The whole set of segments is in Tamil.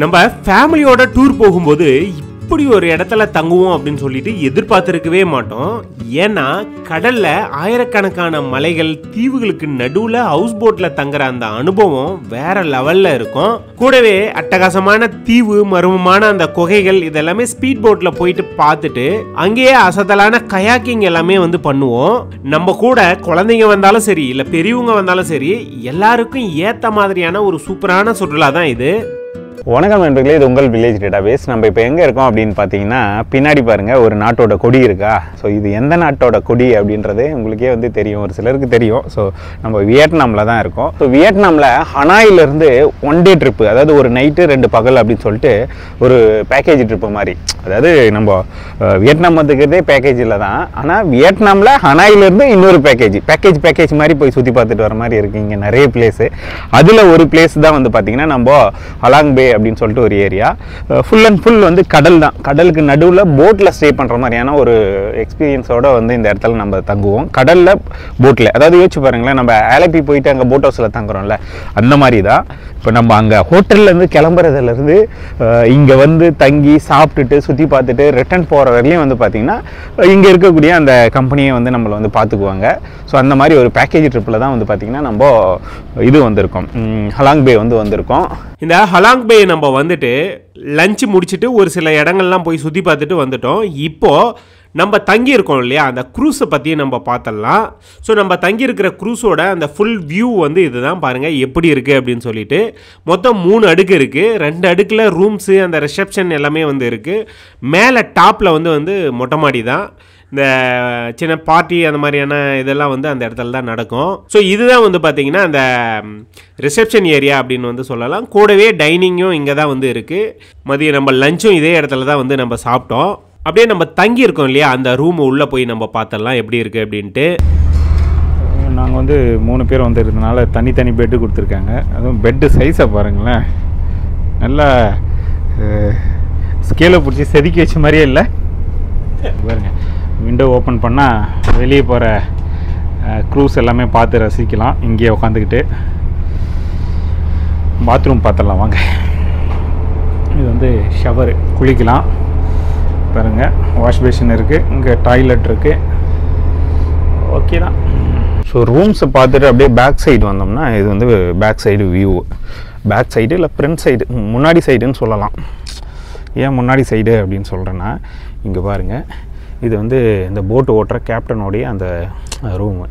நம்ம ஃபேமிலியோட டூர் போகும்போது இப்படி ஒரு இடத்துல தங்குவோம் அப்படின்னு சொல்லிட்டு எதிர்பார்த்திருக்கவே மாட்டோம். ஏன்னா கடல்ல ஆயிரக்கணக்கான மலைகள் தீவுகளுக்கு நடுவுல ஹவுஸ் போட்ல தங்குற அந்த அனுபவம் வேற லெவல்ல இருக்கும். கூடவே அட்டகாசமான தீவு, மர்மமான அந்த குகைகள் இதெல்லாமே ஸ்பீட் போட்ல போயிட்டு பார்த்துட்டு அங்கேயே அசத்தலான கயாக்கிங் எல்லாமே பண்ணுவோம். நம்ம கூட குழந்தைங்க வந்தாலும் சரி இல்ல பெரியவங்க வந்தாலும் சரி எல்லாருக்கும் ஏத்த மாதிரியான ஒரு சூப்பரான சுற்றுலா தான் இது. வணக்கம் நண்பர்களே, இது உங்கள் வில்லேஜ் டேட்டாபேஸ். நம்ம இப்போ எங்கே இருக்கோம் அப்படின்னு பார்த்தீங்கன்னா, பின்னாடி பாருங்கள் ஒரு நாட்டோட கொடி இருக்கா. ஸோ இது எந்த நாட்டோட கொடி அப்படின்றது உங்களுக்கே தெரியும், ஒரு சிலருக்கு தெரியும். ஸோ நம்ம வியட்நாமில் தான் இருக்கோம். ஸோ வியட்நாமில் ஹனாயிலிருந்து 1 டே ட்ரிப்பு, அதாவது ஒரு நைட்டு 2 பகல் அப்படின்னு சொல்லிட்டு ஒரு பேக்கேஜ் ட்ரிப்பு மாதிரி. அதாவது நம்ம வியட்நாம் வந்துக்கிறதே பேக்கேஜில் தான், ஆனால் வியட்நாமில் ஹனாயிலிருந்து இன்னொரு பேக்கேஜ் மாதிரி போய் சுற்றி பார்த்துட்டு வர மாதிரி இருக்குது. இங்கே நிறைய பிளேஸு. அதில் ஒரு பிளேஸ் தான் பார்த்தீங்கன்னா நம்ம ஹலாங் பே அப்படின்னு சொல்லிட்டு ஒரு ஏரியா. ஃபுல் அண்ட் ஃபுல் கடல் தான். கடலுக்கு நடுவில் போட்டில் ஸ்டே பண்ணுற மாதிரியான ஒரு எக்ஸ்பீரியன்ஸோடு இந்த இடத்துல நம்ம தங்குவோம். கடலில் போட்டில், அதாவது யோசிச்சு பாருங்களேன், நம்ம ஆலப்பி போயிட்டு அங்கே போட் ஹவுஸில் தங்குறோம்ல, அந்த மாதிரி தான். இப்போ நம்ம அங்கே ஹோட்டல்லேருந்து கிளம்புறதுலேருந்து இங்கே தங்கி சாப்பிட்டுட்டு சுற்றி பார்த்துட்டு ரிட்டர்ன் போகிற வரையிலையும் பார்த்திங்கன்னா இங்கே இருக்கக்கூடிய அந்த கம்பெனியை நம்மளை பார்த்துக்குவாங்க. ஸோ அந்த மாதிரி ஒரு பேக்கேஜ் ட்ரிப்பில் தான் பார்த்திங்கன்னா நம்ம இது வந்திருக்கோம், ஹலாங் பே வந்திருக்கோம். இந்த ஹலாங் பே நம்ம லஞ்ச் முடிச்சுட்டு ஒரு சில இடங்கள்லாம் போய் சுற்றி பார்த்துட்டு வந்துட்டோம். இப்போது நம்ம தங்கியிருக்கோம் இல்லையா, அந்த க்ரூஸை பற்றி நம்ம பார்த்துடலாம். ஸோ நம்ம தங்கியிருக்கிற க்ரூஸோட அந்த ஃபுல் வியூ இதுதான் பாருங்கள் எப்படி இருக்குது அப்படின்னு சொல்லிட்டு. மொத்தம் 3 அடுக்கு இருக்குது. 2 அடுக்கில் ரூம்ஸு, அந்த ரிசப்ஷன் எல்லாமே இருக்குது. மேலே டாப்பில் மொட்டை மாடி தான். இந்த சின்ன பார்ட்டி அந்த மாதிரியான இதெல்லாம் அந்த இடத்துல தான் நடக்கும். ஸோ இதுதான் பார்த்தீங்கன்னா அந்த ரிசப்ஷன் ஏரியா அப்படின்னு சொல்லலாம். கூடவே டைனிங்கும் இங்கே தான் இருக்குது. மதியம் நம்ம லஞ்சும் இதே இடத்துல தான் நம்ம சாப்பிட்டோம். அப்படியே நம்ம தங்கி இருக்கோம் இல்லையா, அந்த ரூம் உள்ளே போய் நம்ம பார்த்துடலாம் எப்படி இருக்குது அப்படின்ட்டு. நாங்கள் 3 பேர் இருக்கிறதுனால தனித்தனி பெட்டு கொடுத்துருக்காங்க. அதுவும் பெட்டு சைஸை பாருங்களேன், நல்லா ஸ்கேலை பிடிச்சி செதுக்கி வச்ச மாதிரியே இல்லை பாருங்க. விண்டோ ஓப்பன் பண்ணால் வெளியே போகிற க்ரூஸ் எல்லாமே பார்த்து ரசிக்கலாம். இங்கேயே உட்காந்துக்கிட்டு பாத்ரூம் பார்த்துடலாம் வாங்க. இது ஷவரு, குளிக்கலாம் பாருங்கள். வாஷ் பேஷன் இருக்குது, இங்கே டாய்லெட் இருக்குது. ஓகே தான். ஸோ ரூம்ஸை பார்த்துட்டு அப்படியே பேக் சைடு வந்தோம்னா இது back side view. Back side இல்லை ஃப்ரண்ட் சைடு, முன்னாடி சைடுன்னு சொல்லலாம். ஏன் முன்னாடி சைடு அப்படின்னு சொல்கிறேன்னா, இங்கே பாருங்கள், இது இந்த போட்டு ஓட்டுற கேப்டனோடைய அந்த ரூமு.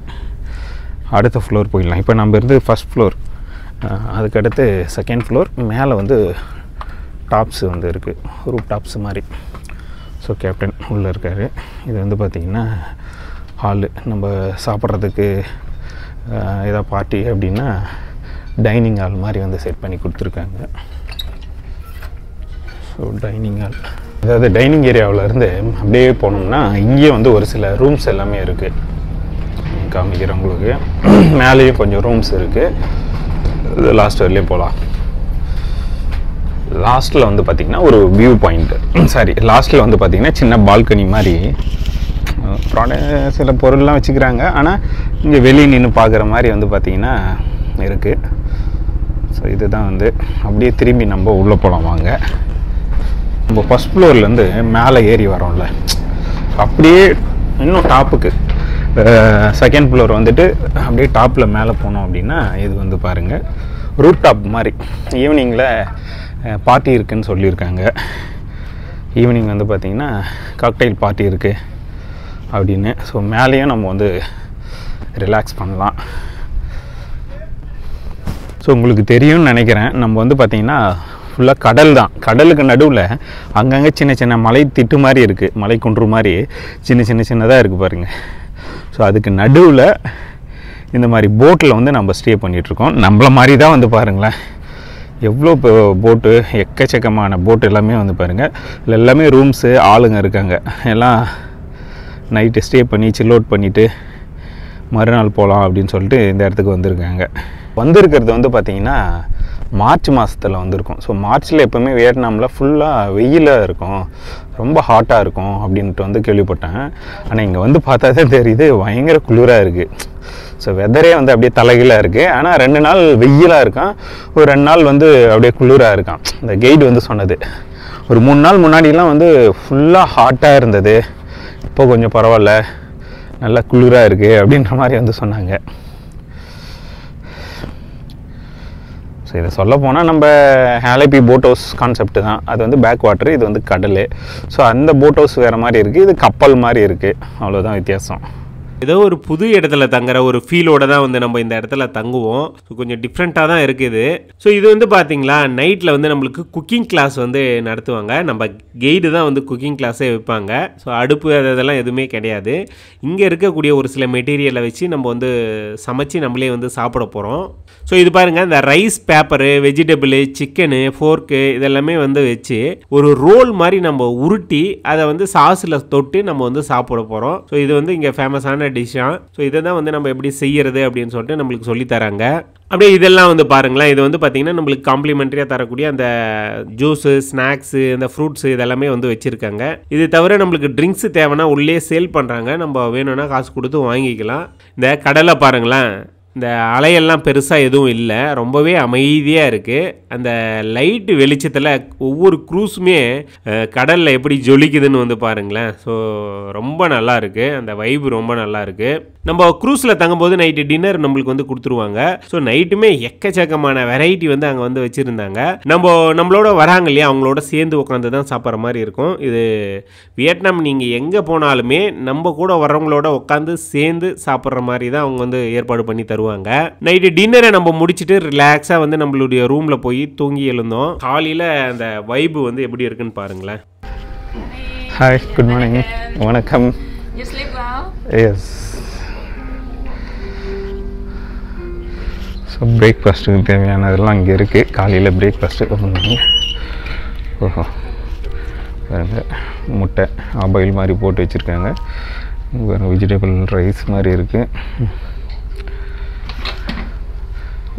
அடுத்த ஃப்ளோர் போயிடலாம். இப்போ நம்ம ஃபஸ்ட் ஃப்ளோர், அதுக்கடுத்து செகண்ட் ஃப்ளோர். மேலே டாப்ஸு இருக்குது, ரூப் டாப்ஸ் மாதிரி. ஸோ கேப்டன் உள்ளே இருக்கார். இது பார்த்திங்கன்னா ஹாலு. நம்ம சாப்பிட்றதுக்கு ஏதாவது பார்ட்டி அப்படின்னா டைனிங் ஹால் மாதிரி செட் பண்ணி கொடுத்துருக்காங்க. ஸோ டைனிங் ஹால், அதாவது டைனிங் ஏரியாவிலேருந்து அப்படியே போனோம்னா இங்கேயே ஒரு சில ரூம்ஸ் எல்லாமே இருக்குது. காமிக்கிறவங்களுக்கு மேலேயும் கொஞ்சம் ரூம்ஸ் இருக்குது. இது லாஸ்ட் வரலேயே போகலாம். லாஸ்ட்டில் பார்த்திங்கன்னா ஒரு வியூ பாயிண்ட்டு, லாஸ்ட்டில் பார்த்திங்கன்னா சின்ன பால்கனி மாதிரி சில பொருள்லாம் வச்சுக்கிறாங்க. ஆனால் இங்கே வெளியே நின்று பார்க்குற மாதிரி பார்த்திங்கன்னா இருக்குது. ஸோ இதுதான் அப்படியே திரும்பி நம்ம உள்ளே போகலாம் வாங்க. நம்ம ஃபஸ்ட் ஃப்ளோர்லேருந்து மேலே ஏறி வரோம்ல, அப்படியே இன்னும் டாப்புக்கு செகண்ட் ஃப்ளோர் அப்படியே டாப்பில் மேலே போனோம் அப்படின்னா இது பாருங்கள் ரூட் டாப் மாதிரி. ஈவினிங்கில் பார்ட்டி இருக்குதுன்னு சொல்லியிருக்காங்க. ஈவினிங் பார்த்திங்கன்னா காக்டைல் பார்ட்டி இருக்குது அப்படின்னு. ஸோ மேலேயும் நம்ம ரிலாக்ஸ் பண்ணலாம். ஸோ உங்களுக்கு தெரியும்னு நினைக்கிறேன், நம்ம பார்த்திங்கன்னா ஃபுல்லாக கடல் தான். கடலுக்கு நடுவில் அங்கங்கே சின்ன சின்ன மலை திட்டு மாதிரி இருக்குது, மலை குன்று மாதிரி சின்னதாக இருக்குது பாருங்கள். ஸோ அதுக்கு நடுவில் இந்த மாதிரி போட்டில் நம்ம ஸ்டே பண்ணிகிட்ருக்கோம். நம்மள மாதிரி தான் பாருங்களேன், எவ்வளோ போட்டு, எக்கச்சக்கமான போட்டு எல்லாமே பாருங்கள். இல்லை எல்லாமே ரூம்ஸு, ஆளுங்க இருக்காங்க. எல்லாம் நைட்டு ஸ்டே பண்ணி சில் அவுட் பண்ணிவிட்டு மறுநாள் போகலாம் அப்படின்னு சொல்லிட்டு இந்த இடத்துக்கு வந்திருக்கிறது பார்த்திங்கன்னா மார்ச் மாதத்தில் வந்திருக்கும். ஸோ மார்ச்சில் எப்போவுமே வியட்நாமில் ஃபுல்லாக வெயிலாக இருக்கும், ரொம்ப ஹாட்டாக இருக்கும் அப்படின்ட்டு கேள்விப்பட்டேன். ஆனால் இங்கே பார்த்தா தான் தெரியுது பயங்கர குளிராக இருக்குது. ஸோ வெதரே வந்து அப்படியே தலைகீழாக இருக்குது. ஆனால் 2 நாள் வெயிலாக இருக்கான், ஒரு 2 நாள் வந்து அப்படியே குளிராக இருக்கான். இந்த கைடு வந்து சொன்னது ஒரு 3 நாள் முன்னாடிலாம் வந்து ஃபுல்லாக ஹாட்டாக இருந்தது, இப்போ கொஞ்சம் பரவாயில்ல நல்லா குளிராக இருக்குது அப்படின்ற மாதிரி வந்து சொன்னாங்க. ஸோ இதை சொல்ல போனால் நம்ம ஹேலபி போட் ஹவுஸ் கான்செப்ட் தான். அது வந்து பேக் வாட்டர், இது வந்து கடல். ஸோ அந்த போட் ஹவுஸ் வேறு மாதிரி இருக்குது, இது கப்பல் மாதிரி இருக்குது, அவ்வளோதான் வித்தியாசம். ஏதோ ஒரு புது இடத்துல தங்குற ஒரு ஃபீலோட தான் வந்து நம்ம இந்த இடத்துல தங்குவோம். ஸோ கொஞ்சம் டிஃப்ரெண்ட்டாக தான் இருக்குது. ஸோ இது வந்து பார்த்தீங்களா நைட்டில் வந்து நம்மளுக்கு குக்கிங் கிளாஸ் வந்து நடத்துவாங்க. நம்ம கைடு தான் வந்து குக்கிங் கிளாஸே வைப்பாங்க. ஸோ அடுப்பு அதெல்லாம் எதுவுமே கிடையாது. இங்கே இருக்கக்கூடிய ஒரு சில மெட்டீரியலை வச்சு நம்ம வந்து சமைச்சு நம்மளே வந்து சாப்பிட போகிறோம். ஸோ இது பாருங்கள், இந்த ரைஸ் பேப்பரு, வெஜிடபிள், சிக்கனு, ஃபோர்க்கு இதெல்லாமே வந்து வச்சு ஒரு ரோல் மாதிரி நம்ம உருட்டி அதை வந்து சாஸில் தொட்டு நம்ம வந்து சாப்பிட போகிறோம். ஸோ இது வந்து இங்கே ஃபேமஸான டிஷ்ஷாக. ஸோ இதை தான் வந்து நம்ம எப்படி செய்யறது அப்படின்னு சொல்லிட்டு நம்மளுக்கு சொல்லித்தராங்க. அப்படியே இதெல்லாம் வந்து பாருங்களேன், இது வந்து பார்த்திங்கன்னா நம்மளுக்கு காம்ப்ளிமெண்ட்ரியாக தரக்கூடிய அந்த ஜூஸு, ஸ்நாக்ஸு, இந்த ஃப்ரூட்ஸு இதெல்லாமே வந்து வச்சுருக்காங்க. இது தவிர நம்மளுக்கு ட்ரிங்க்ஸு தேவைன்னா உள்ளே சேல் பண்ணுறாங்க, நம்ம வேணும்னா காசு கொடுத்து வாங்கிக்கலாம். இந்த கடலை பாருங்களேன், இந்த அலையெல்லாம் பெருசாக எதுவும் இல்லை, ரொம்பவே அமைதியாக இருக்குது. அந்த லைட்டு வெளிச்சத்தில் ஒவ்வொரு க்ரூஸுமே கடலில் எப்படி ஜொலிக்குதுன்னு வந்து பாருங்களேன். ஸோ ரொம்ப நல்லா இருக்குது, அந்த வைப்பு ரொம்ப நல்லா இருக்குது. நம்ம க்ரூஸில் தங்கும்போது நைட்டு டின்னர் நம்மளுக்கு வந்து கொடுத்துருவாங்க. ஸோ நைட்டுமே எக்கச்சக்கமான வெரைட்டி வந்து அங்கே வந்து வச்சுருந்தாங்க. நம்மளோட வராங்க இல்லையா, அவங்களோட சேர்ந்து உட்காந்து தான் சாப்பிட்ற மாதிரி இருக்கும். இது வியட்நாம் நீங்கள் எங்கே போனாலுமே நம்ம கூட வர்றவங்களோட உட்காந்து சேர்ந்து சாப்பிட்ற மாதிரி தான் அவங்க வந்து ஏற்பாடு பண்ணி தருவாங்க. நைட்டு டின்னரை நம்ம முடிச்சுட்டு ரிலாக்ஸாக வந்து நம்மளுடைய ரூமில் போய் தூங்கி எழுந்தோம். காலையில் அந்த வைப்பு வந்து எப்படி இருக்குன்னு பாருங்களேன். Hi, good morning. வணக்கம். You sleep well? Yes. So பிரேக்ஃபாஸ்ட்டுக்கு தேவையானதெல்லாம் இங்கே இருக்குது. காலையில் பிரேக்ஃபாஸ்ட்டு பண்ணி ஓஹோ பாருங்க, முட்டை ஆபாயில் மாதிரி போட்டு வச்சுருக்காங்க. வெஜிடபிள் ரைஸ் மாதிரி இருக்குது.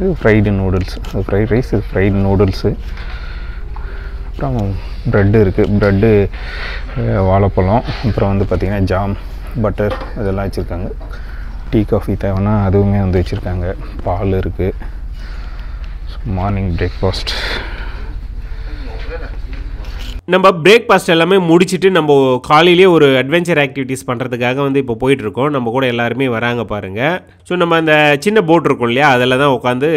இது ஃப்ரைடு நூடுல்ஸ், அது ஃப்ரைட் ரைஸ், இது ஃப்ரைடு நூடுல்ஸு. அப்புறம் ப்ரெட்டு இருக்குது, ப்ரெட்டு, வாழைப்பழம், அப்புறம் வந்து பார்த்திங்கன்னா ஜாம், பட்டர் இதெல்லாம் வச்சுருக்காங்க. டீ காஃபி தேவைன்னா அதுவுமே வந்து வச்சுருக்காங்க. பால் இருக்குது. Morning breakfast. நம்ம பிரேக்ஃபாஸ்ட் எல்லாமே முடிச்சுட்டு நம்ம காலையிலேயே ஒரு அட்வென்ச்சர் ஆக்டிவிட்டீஸ் பண்ணுறதுக்காக வந்து இப்போ போயிட்டுருக்கோம். நம்ம கூட எல்லாருமே வராங்க பாருங்கள். ஸோ நம்ம அந்த சின்ன போட் இருக்கும் இல்லையா, அதில் தான் உட்காந்து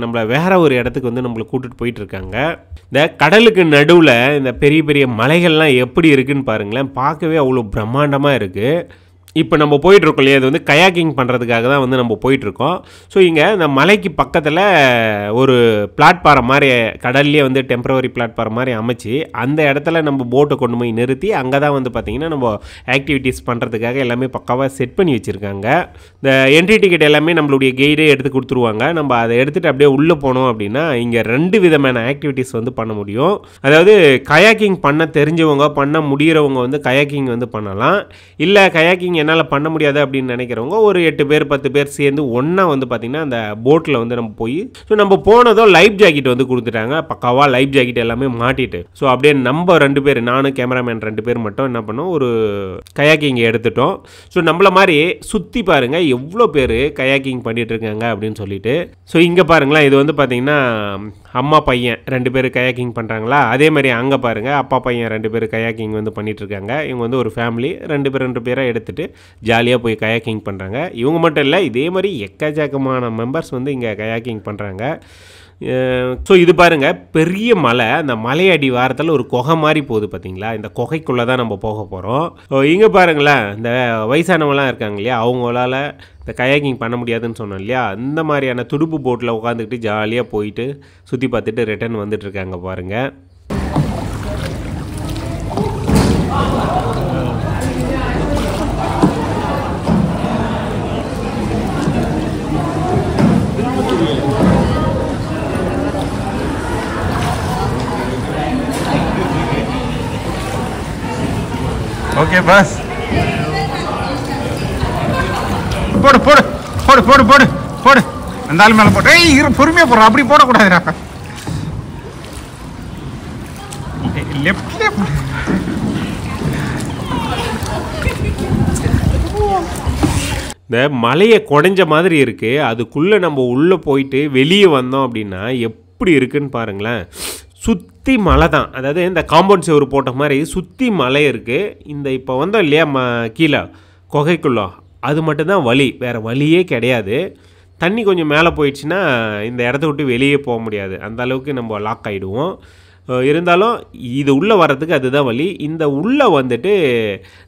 நம்மளை வேறு ஒரு இடத்துக்கு வந்து நம்மளை கூட்டிகிட்டு போயிட்டுருக்காங்க. இந்த கடலுக்கு நடுவில் இந்த பெரிய பெரிய மலைகள்லாம் எப்படி இருக்குதுன்னு பாருங்களேன். பார்க்கவே அவ்வளோ பிரம்மாண்டமாக இருக்குது. இப்போ நம்ம போயிட்டுருக்கோம் இல்லையா, அது வந்து கயாக்கிங் பண்ணுறதுக்காக தான் வந்து நம்ம போயிட்டுருக்கோம். ஸோ இங்கே இந்த மலைக்கு பக்கத்தில் ஒரு பிளாட்ஃபாரம் மாதிரி கடல்லே வந்து டெம்பரவரி பிளாட்ஃபாரம் மாதிரி அமைச்சு அந்த இடத்துல நம்ம போட்டை கொண்டு போய் நிறுத்தி அங்கே தான் வந்து பார்த்திங்கன்னா நம்ம ஆக்டிவிட்டீஸ் பண்ணுறதுக்காக எல்லாமே பக்காவாக செட் பண்ணி வச்சுருக்காங்க. இந்த என்ட்ரி டிக்கெட் எல்லாமே நம்மளுடைய கைடே எடுத்து கொடுத்துருவாங்க. நம்ம அதை எடுத்துகிட்டு அப்படியே உள்ளே போனோம் அப்படின்னா இங்கே 2 விதமான ஆக்டிவிட்டீஸ் வந்து பண்ண முடியும். அதாவது கயாக்கிங் பண்ண தெரிஞ்சவங்க, பண்ண முடிகிறவங்க வந்து கயாக்கிங் வந்து பண்ணலாம். இல்லை கயாக்கிங் என்னால் பண்ண முடியாது அப்படின்னு நினைக்கிறவங்க ஒரு 8 பேர் 10 பேர் சேர்ந்து ஒன்றா வந்து பார்த்திங்கன்னா அந்த போட்டில் வந்து நம்ம போய், ஸோ நம்ம போனதும் லைஃப் ஜாக்கெட் வந்து கொடுத்துட்டாங்க. பக்காவாக லைஃப் ஜாக்கெட் எல்லாமே மாட்டிட்டு ஸோ அப்படியே நம்ம 2 பேர், நானும் கேமராமேன் 2 பேர் மட்டும் என்ன பண்ணோம், ஒரு கயாக்கிங் எடுத்துட்டோம். ஸோ நம்மள மாதிரி சுற்றி பாருங்கள் எவ்வளோ பேர் கயாக்கிங் பண்ணிகிட்டு இருக்காங்க அப்படின்னு சொல்லிட்டு. ஸோ இங்கே பாருங்களேன், இது வந்து பார்த்திங்கன்னா அம்மா பையன் 2 பேர் கயாக்கிங் பண்ணுறாங்களா, அதே மாதிரி அங்கே பாருங்கள் அப்பா பையன் 2 பேர் கயாக்கிங் வந்து பண்ணிகிட்ருக்காங்க. இவங்க வந்து ஒரு ஃபேமிலி 2 பேராக எடுத்துகிட்டு ஜாலியாக போய் கயாக்கிங் பண்ணுறாங்க. இவங்க மட்டும் இல்லை, இதே மாதிரி எக்கச்சக்கமான மெம்பர்ஸ் வந்து இங்கே கயாக்கிங் பண்ணுறாங்க. ஸோ இது பாருங்கள் பெரிய மலை, அந்த மலையடி வாரத்தில் ஒரு குகை மாதிரி போகுது பார்த்தீங்களா, இந்த குகைக்குள்ளே தான் நம்ம போக போகிறோம். ஸோ இங்கே பாருங்களேன், இந்த வயசானவங்களாம் இருக்காங்க இல்லையா, அவங்களால இந்த கயாக்கிங் பண்ண முடியாதுன்னு சொன்னோம் இல்லையா, அந்த மாதிரியான துடுப்பு போட்டில் உட்காந்துக்கிட்டு ஜாலியாக போயிட்டு சுற்றி பார்த்துட்டு ரிட்டர்ன் வந்துட்டுருக்காங்க பாருங்கள். ஓகே பாஸ், போடு போடு போடு போடு போடு போடு, அந்த ஆள் மேலே போட்டு. ஏய் பொறுமையாக போடுறோம், அப்படி போடக்கூடாதுடா. லெஃப்ட்லே போடு. இந்த மலையை குடைஞ்ச மாதிரி இருக்குது. அதுக்குள்ளே நம்ம உள்ளே போயிட்டு வெளியே வந்தோம் அப்படின்னா எப்படி இருக்குன்னு பாருங்களேன். சுற்றி மலை தான், அதாவது இந்த காம்பவுண்ட் செவரு போட்ட மாதிரி சுற்றி மலை இருக்குது. இந்த இப்போ வந்தோம் இல்லையா கீழே குகைக்குள்ளே, அது மட்டும்தான் வழி, வேறு வழியே கிடையாது. தண்ணி கொஞ்சம் மேலே போயிடுச்சுன்னா இந்த இடத்த விட்டு வெளியே போக முடியாது, அந்த அளவுக்கு நம்ம லாக் ஆகிடுவோம். இருந்தாலும் இது உள்ளே வர்றதுக்கு அதுதான் வழி. இந்த உள்ளே வந்துட்டு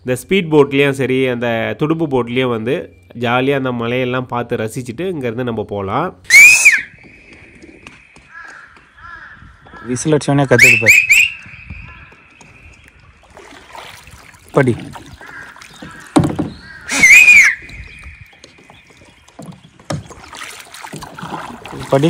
இந்த ஸ்பீட் போட்லேயும் சரி அந்த துடுப்பு போட்லேயும் வந்து ஜாலியாக அந்த மலையெல்லாம் பார்த்து ரசிச்சுட்டு இங்கேருந்து நம்ம போகலாம். விசில் அடிச்சோடனே கற்றுடுப்பார். படி படி.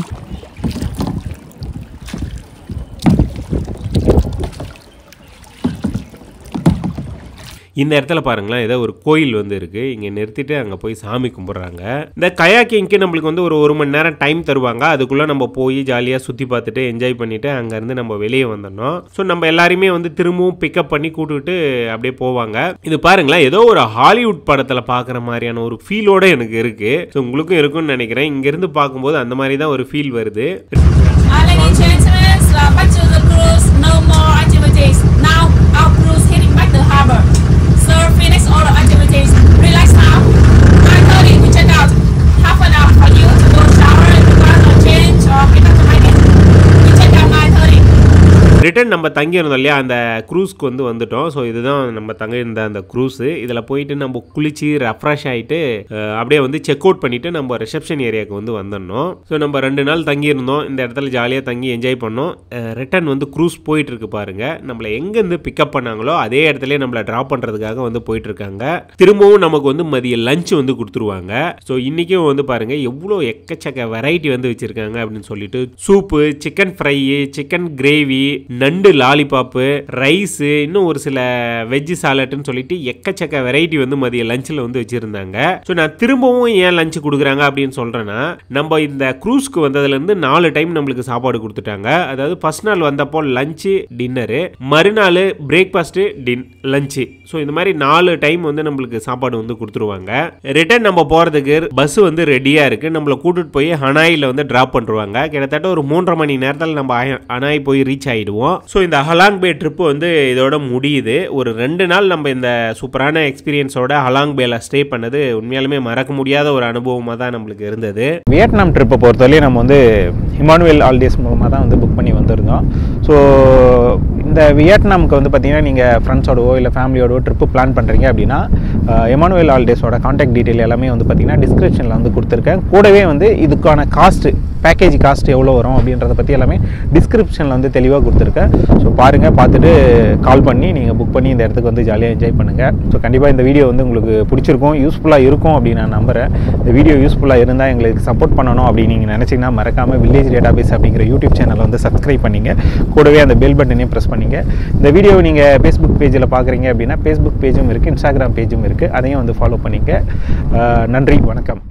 இந்த இடத்துல பாருங்களேன், ஏதோ ஒரு கோயில் வந்து இருக்குது. இங்கே நிறுத்திட்டு அங்கே போய் சாமி கும்பிட்றாங்க. இந்த கயாக்கிங்க்கு நம்மளுக்கு வந்து ஒரு மணி நேரம் டைம் தருவாங்க. அதுக்குள்ளே நம்ம போய் ஜாலியாக சுற்றி பார்த்துட்டு என்ஜாய் பண்ணிவிட்டு அங்கேருந்து நம்ம வெளியே வந்துடணும். ஸோ நம்ம எல்லாருமே வந்து திரும்பவும் பிக்கப் பண்ணி கூட்டுட்டு அப்படியே போவாங்க. இது பாருங்களேன், ஏதோ ஒரு ஹாலிவுட் படத்தில் பார்க்குற மாதிரியான ஒரு ஃபீலோடு எனக்கு இருக்குது. ஸோ உங்களுக்கும் இருக்குன்னு நினைக்கிறேன். இங்கேருந்து பார்க்கும்போது அந்த மாதிரி தான் ஒரு ஃபீல் வருது. So finish all the activities. Relax now. 9:30 we check out. Half an hour for you to go shower and change or pick up the baggage. We check out 9:30. Return நம்ம தங்கியிருந்தோம் இல்லையா, அந்த க்ரூஸ்க்கு வந்து வந்துட்டோம். ஸோ இதுதான் நம்ம தங்கியிருந்த அந்த க்ரூஸு. இதில் போயிட்டு நம்ம குளிச்சு ரெஃப்ரெஷ் ஆகிட்டு அப்படியே வந்து செக் அவுட் பண்ணிவிட்டு நம்ம ரிசப்ஷன் ஏரியாவுக்கு வந்து வந்துடணும். ஸோ நம்ம 2 நாள் தங்கியிருந்தோம். இந்த இடத்துல ஜாலியாக தங்கி என்ஜாய் பண்ணோம். ரிட்டன் வந்து க்ரூஸ் போயிட்டுருக்கு பாருங்கள். நம்மளை எங்கேருந்து பிக்கப் பண்ணாங்களோ அதே இடத்துல நம்மளை ட்ராப் பண்ணுறதுக்காக வந்து போயிட்டுருக்காங்க. திரும்பவும் நமக்கு வந்து மதிய லஞ்ச் வந்து கொடுத்துருவாங்க. ஸோ இன்றைக்கும் வந்து பாருங்கள் எவ்வளோ எக்கச்சக்க வெரைட்டி வந்து வச்சுருக்காங்க அப்படின்னு சொல்லிட்டு, soup, chicken fry, chicken gravy, நண்டு லாலிபாப்பு, ரைஸு, இன்னும் ஒரு சில வெஜ்ஜு சாலட்னு சொல்லிட்டு எக்கச்சக்க வெரைட்டி வந்து மதிய லஞ்சில் வந்து வச்சுருந்தாங்க. ஸோ நான் திரும்பவும் ஏன் லஞ்சு கொடுக்குறாங்க அப்படின்னு சொல்கிறேன்னா, நம்ம இந்த க்ரூஸ்க்கு வந்ததுலேருந்து 4 டைம் நம்மளுக்கு சாப்பாடு கொடுத்துட்டாங்க. அதாவது ஃபர்ஸ்ட் நாள் வந்தப்போ லஞ்சு டின்னரு, மறுநாள் பிரேக்ஃபாஸ்ட்டு லஞ்சு. ஸோ இந்த மாதிரி 4 டைம் வந்து நம்மளுக்கு சாப்பாடு வந்து கொடுத்துருவாங்க. ரிட்டர்ன் நம்ம போகிறதுக்கு பஸ் வந்து ரெடியாக இருக்குது. நம்மளை கூட்டிட்டு போய் ஹனாயில் வந்து ட்ராப் பண்ணுவாங்க. கிட்டத்தட்ட ஒரு 3.5 மணி நேரத்தில் நம்ம ஹனாய் போய் ரீச் ஆகிடுவோம். ஸோ இந்த ஹலாங் பே ட்ரிப்பு வந்து இதோட முடியுது. ஒரு 2 நாள் நம்ம இந்த சூப்பரான எக்ஸ்பீரியன்ஸோட ஹலாங் பேல ஸ்டே பண்ணது உண்மையாலுமே மறக்க முடியாத ஒரு அனுபவமாக தான் நம்மளுக்கு இருந்தது. வியட்நாம் ட்ரிப்பை பொறுத்தவரையும் நம்ம வந்து இமானுவேல் ஹாலிடேஸ் மூலமாக தான் வந்து புக் பண்ணி வந்திருந்தோம். ஸோ இந்த வியட்நாமுக்கு வந்து பார்த்தீங்கன்னா நீங்கள் ஃப்ரெண்ட்ஸோடவோ இல்லை ஃபேமிலியோடவோ ட்ரிப்பு பிளான் பண்ணுறீங்க அப்படின்னா இமானுவேல் ஹாலிடேஸோட கான்டாக்ட் டீட்டெயில் எல்லாமே வந்து பார்த்தீங்கன்னா டிஸ்கிரிப்ஷனில் வந்து கொடுத்துருக்கேன். கூடவே வந்து இதுக்கான காஸ்ட்டு, பேக்கேஜ் காஸ்ட் எவ்வளோ வரும் அப்படின்றத பற்றி எல்லாமே டிஸ்கிரிப்ஷனில் வந்து தெளிவாக கொடுத்துருக்கேன். ஸோ பாருங்கள், பார்த்துட்டு கால் பண்ணி நீங்கள் புக் பண்ணி இந்த இடத்துக்கு வந்து ஜாலியாக என்ஜாய் பண்ணுங்கள். ஸோ கண்டிப்பாக இந்த வீடியோ வந்து உங்களுக்கு பிடிச்சிருக்கும், யூஸ்ஃபுல்லாக இருக்கும் அப்படின்னு நான் நம்புகிறேன். இந்த வீடியோ யூஸ்ஃபுல்லாக இருந்தால் எங்களுக்கு சப்போர்ட் பண்ணணும் அப்படின்னு நீங்கள் நினச்சிங்கன்னா மறக்காமல் வில்லேஜ் டேட்டாபேஸ் அப்படிங்கிற யூடியூப் சேனலை வந்து சப்ஸ்கிரைப் பண்ணிங்க. கூடவே அந்த பெல் பட்டனையும் ப்ரெஸ் பண்ணிங்க. இந்த வீடியோ நீங்கள் ஃபேஸ்புக் பேஜில் பார்க்குறீங்க அப்படின்னா ஃபேஸ்புக் பேஜும் இருக்குது, இன்ஸ்டாகிராம் பேஜும் இருக்குது, அதையும் வந்து ஃபாலோ பண்ணிங்க. நன்றி, வணக்கம்.